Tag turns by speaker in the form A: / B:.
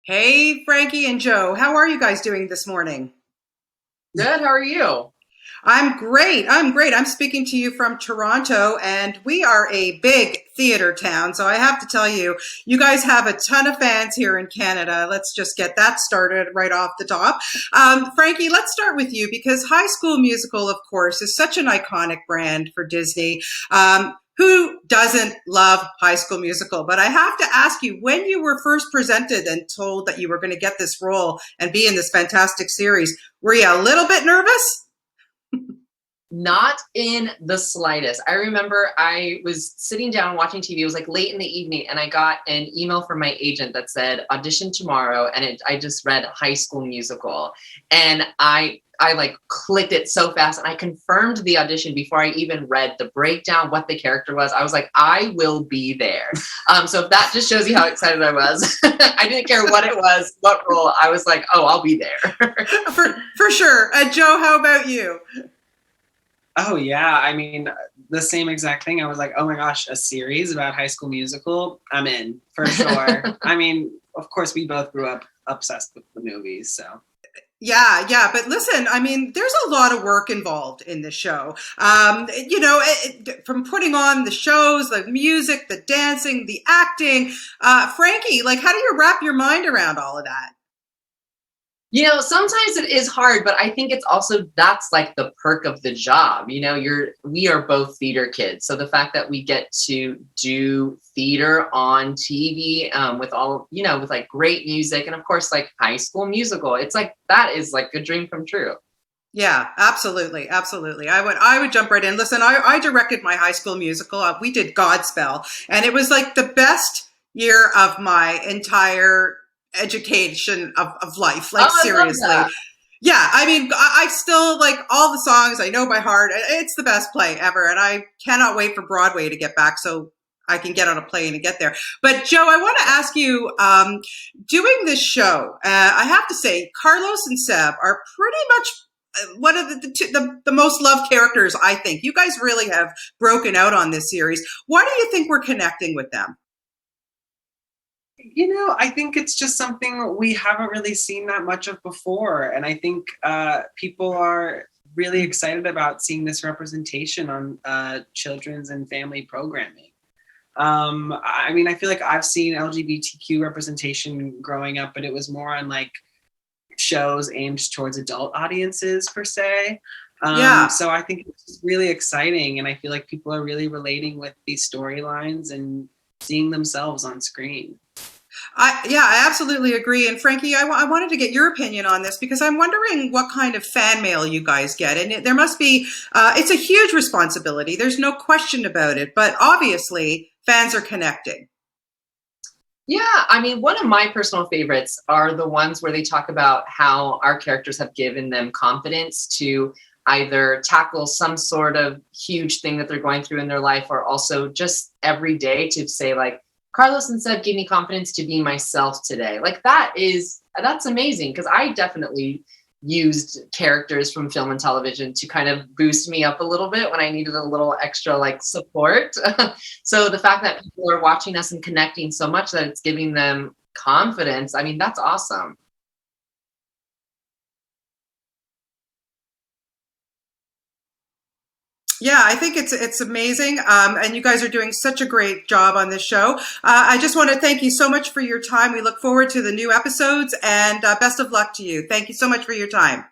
A: Hey, Frankie and Joe, how are you guys doing this morning?
B: Good. How are you?
A: I'm great. I'm great. I'm speaking to you from Toronto, and we are a big theater town. So I have to tell you, you guys have a ton of fans here in Canada. Let's just get that started right off the top. Frankie, let's start with you because High School Musical, of course, is such an iconic brand for Disney. Who doesn't love High School Musical? But I have to ask you, when you were first presented and told that you were going to get this role and be in this fantastic series, were you a little bit nervous?
B: Not in the slightest. I remember I was sitting down watching TV. It was like late in the evening, and I got an email from my agent that said audition tomorrow, and I just read High School Musical, and I like clicked it so fast, and I confirmed the audition before I even read the breakdown, what the character was. I was like, I will be there. So if that just shows you how excited I was, I didn't care what it was, what role. I was like, oh, I'll be there.
A: For sure. Joe, how about you?
C: Oh yeah, I mean the same exact thing. I was like, oh my gosh, a series about High School Musical. I'm in for sure. I mean, of course, we both grew up obsessed with the movies, so.
A: Yeah, yeah, but listen, I mean, there's a lot of work involved in the show. From putting on the shows, the music, the dancing, the acting. Frankie, like, how do you wrap your mind around all of that?
B: Sometimes it is hard, but I think it's also that's like the perk of the job. We are both theater kids. So the fact that we get to do theater on TV with with like great music and of course like High School Musical, it's like that is like a dream come true.
A: Yeah, absolutely, absolutely. I would jump right in. Listen, I directed my High School Musical. We did Godspell, and it was like the best year of my entire education of life.
B: Oh,
A: Like
B: I love
A: seriously.
B: that.
A: Yeah, I mean, I still like all the songs I know by heart. It's the best play ever, and I cannot wait for Broadway to get back so I can get on a plane and get there. But Joe, I want to ask you, doing this show, I have to say, Carlos and Seb are pretty much one of the most loved characters, I think. You guys really have broken out on this series. Why do you think we're connecting with them?
C: I think it's just something we haven't really seen that much of before. And I think people are really excited about seeing this representation on children's and family programming. I mean, I feel like I've seen LGBTQ representation growing up, but it was more on like shows aimed towards adult audiences per se.
A: Yeah.
C: So I think it's really exciting. And I feel like people are really relating with these storylines and seeing themselves on screen.
A: I absolutely agree. And Frankie, I wanted to get your opinion on this because I'm wondering what kind of fan mail you guys get. And there must be, it's a huge responsibility. There's no question about it. But obviously, fans are connecting.
B: Yeah, I mean, one of my personal favorites are the ones where they talk about how our characters have given them confidence to either tackle some sort of huge thing that they're going through in their life or also just every day to say like, Carlos and Seb gave me confidence to be myself today. Like that's amazing because I definitely used characters from film and television to kind of boost me up a little bit when I needed a little extra like support. So the fact that people are watching us and connecting so much that it's giving them confidence, I mean, that's awesome.
A: Yeah, I think it's amazing, and you guys are doing such a great job on this show. I just want to thank you so much for your time. We look forward to the new episodes, and best of luck to you. Thank you so much for your time.